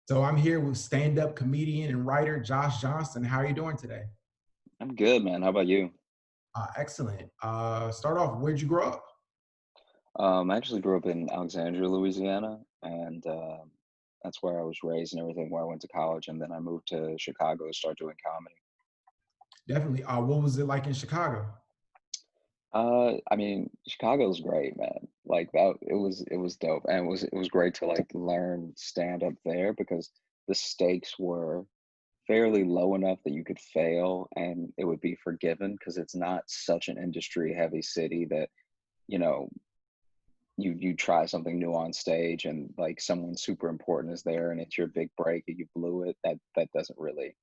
So I'm here with stand-up comedian and writer Josh Johnston. How are you doing today? I'm good, man. How about you? Excellent. Start off, where'd you grow up? I actually grew up in Alexandria, Louisiana, and that's where I was raised and everything, where I went to college, and then I moved to Chicago to start doing comedy. Definitely. What was it like in Chicago? I mean, Chicago's great, man. Like that, it was dope, and it was great to like learn stand up there because the stakes were fairly low enough that you could fail and it would be forgiven because it's not such an industry heavy city that you know you try something new on stage and like someone super important is there and it's your big break and you blew it. That doesn't really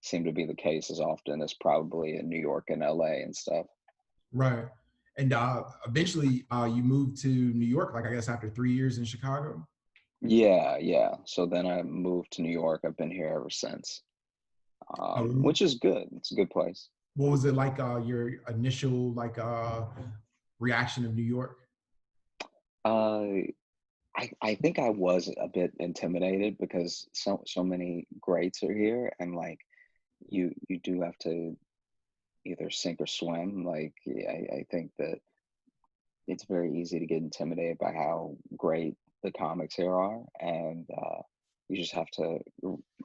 seem to be the case as often as probably in New York and LA and stuff. Right. And eventually you moved to New York, like I guess after 3 years in Chicago. Yeah, yeah. So then I moved to New York. I've been here ever since, Uh, which is good. It's a good place. what was it like your initial reaction of New York? Uh, I think I was a bit intimidated because so many greats are here, and like you do have to either sink or swim. Like yeah, I think that it's very easy to get intimidated by how great the comics here are, and you just have to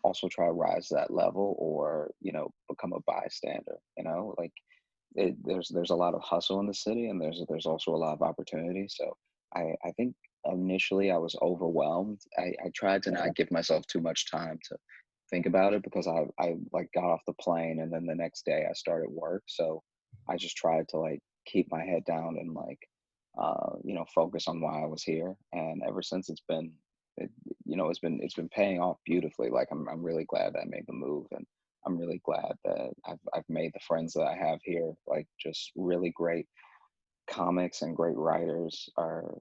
also try to rise to that level, or become a bystander. Like there's a lot of hustle in the city, and there's also a lot of opportunity. So I think initially I was overwhelmed. I tried to not give myself too much time to think about it because I like got off the plane and then the next day I started work. So I just tried to like keep my head down and like focus on why I was here. And ever since it, it's been paying off beautifully. Like I'm really glad that I made the move, and I'm really glad that I've made the friends that I have here. Like just really great comics and great writers are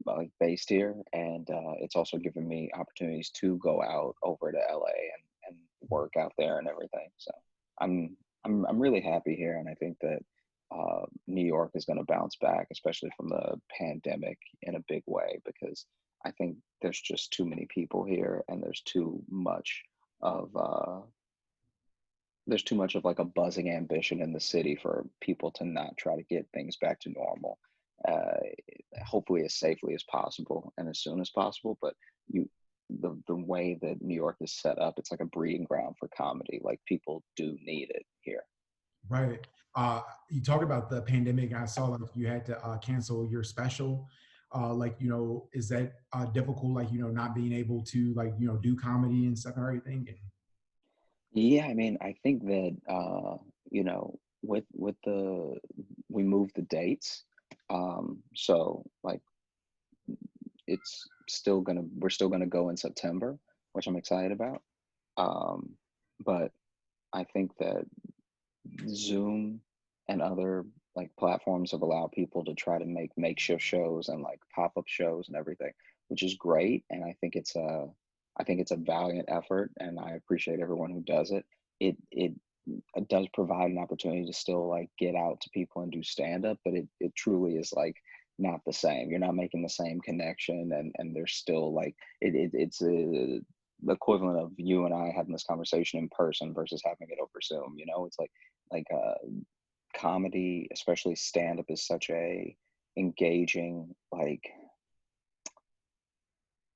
like based here, and it's also given me opportunities to go out over to LA and work out there and everything. So I'm I'm really happy here, and I think that New York is going to bounce back, especially from the pandemic, in a big way because I think there's just too many people here, and of uh, there's too much of like a buzzing ambition in the city for people to not try to get things back to normal, uh, hopefully as safely as possible and as soon as possible. But you, the way that New York is set up, it's like a breeding ground for comedy. Like people do need it here. Right. You talk about the pandemic. I saw like you had to cancel your special. Is that difficult? Like, not being able to do comedy and stuff and everything. And Yeah, I mean, I think that with the we moved the dates, so like it's still gonna we're still gonna go in September, which I'm excited about. Um, but I think that Zoom and other like platforms have allowed people to try to make makeshift shows and like pop-up shows and everything, which is great. And I think it's a valiant effort, and I appreciate everyone who does it. It does provide an opportunity to still like get out to people and do stand up, but it truly is like not the same. You're not making the same connection, and there's still like it's the equivalent of you and I having this conversation in person versus having it over Zoom. It's like comedy, especially stand up, is such a engaging like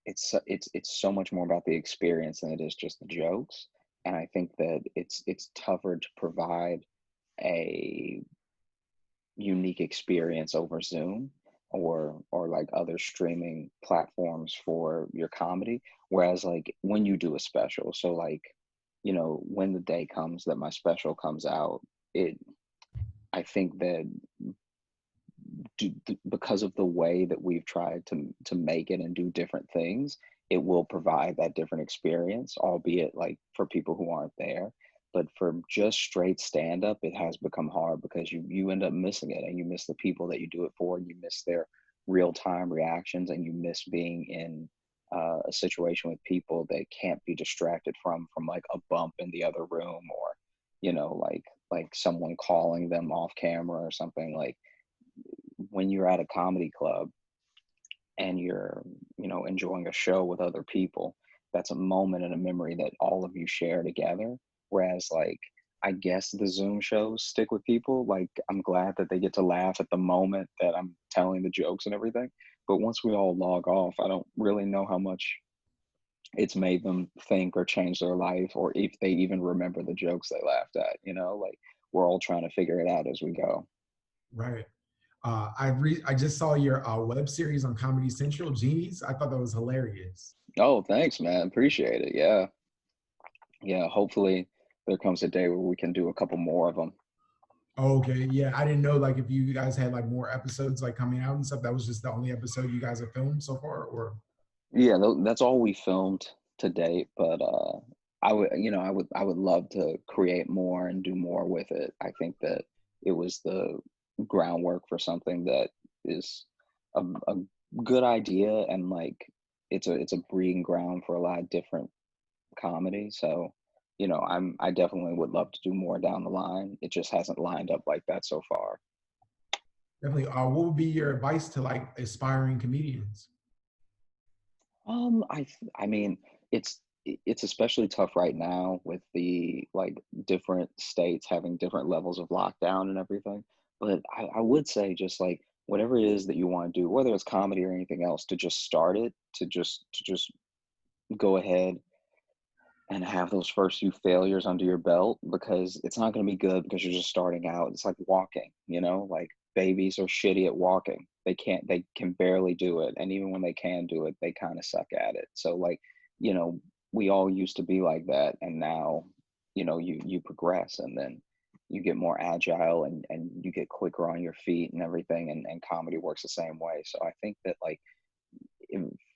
it's so much more about the experience than it is just the jokes. And I think that it's tougher to provide a unique experience over Zoom or like other streaming platforms for your comedy. Whereas like when you do a special, so like when the day comes that my special comes out, it I think that because of the way that we've tried to make it and do different things, it will provide that different experience, albeit like for people who aren't there. But for just straight stand up, it has become hard because you end up missing it, and you miss the people that you do it for, and you miss their real time reactions, and you miss being in a situation with people that can't be distracted from like a bump in the other room, or like someone calling them off camera or something. Like when you're at a comedy club and you're enjoying a show with other people, that's a moment and a memory that all of you share together. Whereas like I guess the Zoom shows stick with people. Like I'm glad that they get to laugh at the moment that I'm telling the jokes and everything. But once we all log off, I don't really know how much it's made them think or change their life, or if they even remember the jokes they laughed at. Like we're all trying to figure it out as we go. Right. I just saw your web series on Comedy Central, Genies. I thought that was hilarious. Oh, thanks, man. Appreciate it. Yeah. Yeah. Hopefully there comes a day where we can do a couple more of them. Okay, yeah, I didn't know like if you guys had like more episodes like coming out and stuff. That was just the only episode you guys have filmed so far, or Yeah, that's all we filmed to date, but I would love to create more and do more with it. I think that it was the groundwork for something that is a good idea, and like it's a breeding ground for a lot of different comedy. So, I definitely would love to do more down the line. It just hasn't lined up like that so far. definitely. What would be your advice to like aspiring comedians? I mean, it's especially tough right now with the like different states having different levels of lockdown and everything. But I would say just like whatever it is that you want to do, whether it's comedy or anything else, to just start it, to just go ahead and have those first few failures under your belt, because it's not going to be good because you're just starting out. It's like walking, like babies are shitty at walking. They can barely do it. And even when they can do it, they kind of suck at it. So like, you know, we all used to be like that. And now, you progress, and then you get more agile, and you get quicker on your feet and everything. And comedy works the same way. So I think that like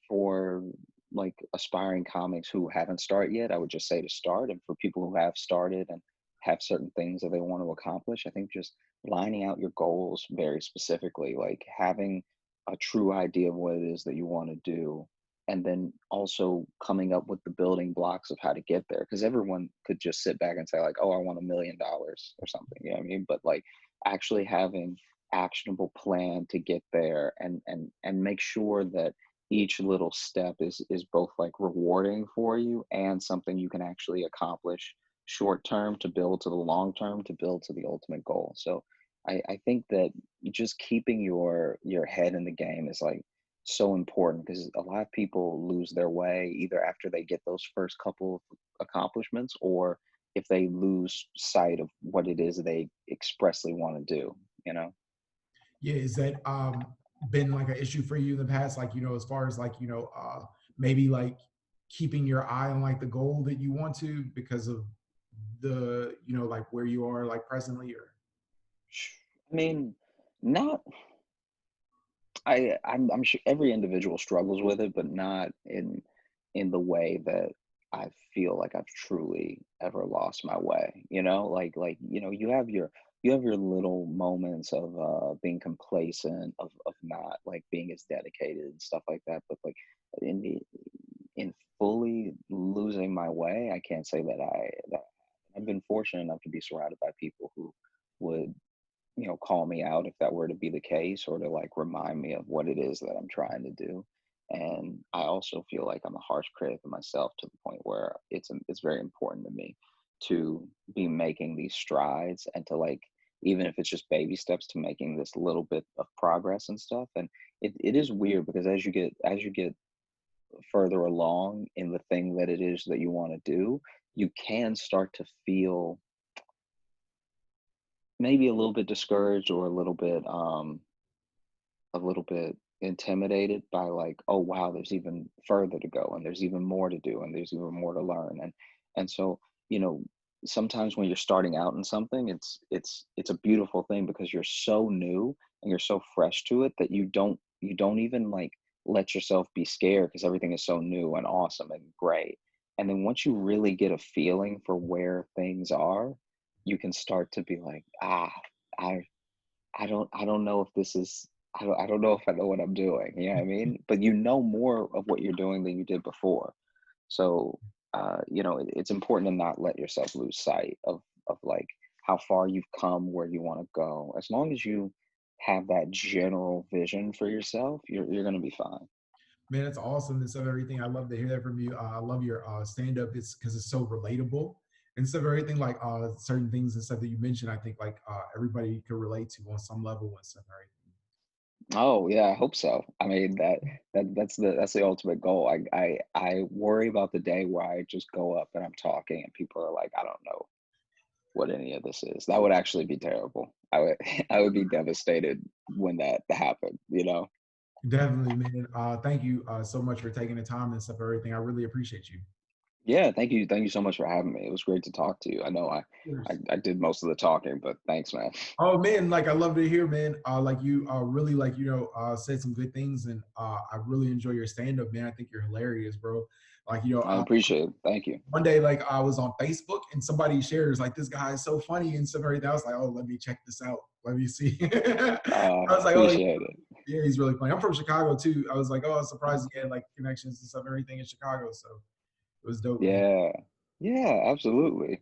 for like aspiring comics who haven't started yet, I would just say to start. And for people who have started and have certain things that they want to accomplish, I think just lining out your goals very specifically, like having a true idea of what it is that you want to do, and then also coming up with the building blocks of how to get there. Because everyone could just sit back and say like, "Oh, I want $1 million or something," you know what I mean? But like actually having actionable plan to get there, and make sure that each little step is both like rewarding for you and something you can actually accomplish short term to build to the long term to build to the ultimate goal. So I think that just keeping your head in the game is like so important, because a lot of people lose their way either after they get those first couple of accomplishments, or if they lose sight of what it is they expressly want to do, you know? Yeah, is that been like an issue for you in the past? Like as far as like maybe like keeping your eye on like the goal that you want to because of the like where you are like presently, or I mean, not I'm sure every individual struggles with it, but not in the way that I feel like I've truly ever lost my way. Like you have your little moments of being complacent, of not like being as dedicated and stuff like that. But like in the in fully losing my way, I can't say that I've been fortunate enough to be surrounded by people who would call me out if that were to be the case, or to like remind me of what it is that I'm trying to do. And I also feel like I'm a harsh critic of myself, to the point where it's very important to me to be making these strides, and to like, even if it's just baby steps to making this little bit of progress and stuff. And it is weird, because as you get further along in the thing that it is that you want to do, you can start to feel maybe a little bit discouraged, or a little bit intimidated by like, oh wow, there's even further to go, and there's even more to do, and there's even more to learn. And so, you know sometimes when you're starting out in something, it's a beautiful thing, because you're so new and you're so fresh to it, that you don't even like let yourself be scared, because everything is so new and awesome and great. And then once you really get a feeling for where things are, you can start to be like, I I don't know if this is I don't know if I know what I'm doing. You know what I mean? But you know more of what you're doing than you did before. So it's important to not let yourself lose sight of like how far you've come, where you want to go. As long as you have that general vision for yourself, you're gonna be fine. Man, it's awesome and stuff. Everything. I love to hear that from you. I love your stand up. It's because it's so relatable and stuff. Everything like certain things and stuff that you mentioned. I think like everybody could relate to on some level and stuff. Everything. Oh yeah, I hope so. I mean that's the ultimate goal. I worry about the day where I just go up and I'm talking and people are like, I don't know what any of this is. That would actually be terrible. I would I would be devastated when that happened, you know? Definitely, man. Thank you so much for taking the time and stuff. Everything. I really appreciate you. Yeah, thank you. Thank you so much for having me. It was great to talk to you. I know I did most of the talking, but thanks, man. Oh man, like I love to hear, man. Like you really like said some good things, and I really enjoy your stand up, man. I think you're hilarious, bro. Like I appreciate it. Thank you. one day, like I was on Facebook and somebody shares like this guy is so funny and stuff like that. I was like, oh, let me check this out. Let me see. I was like, oh Appreciate it. yeah, he's really funny. I'm from Chicago too. I was like, oh, I was surprised he had like connections and stuff, everything in Chicago. So it was dope, man. Yeah. Yeah, absolutely.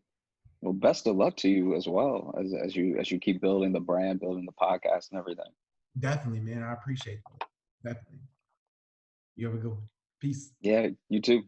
Well, best of luck to you as well as you keep building the brand, building the podcast and everything. Definitely, man. I appreciate that. Definitely. You have a good one. Peace. Yeah, you too.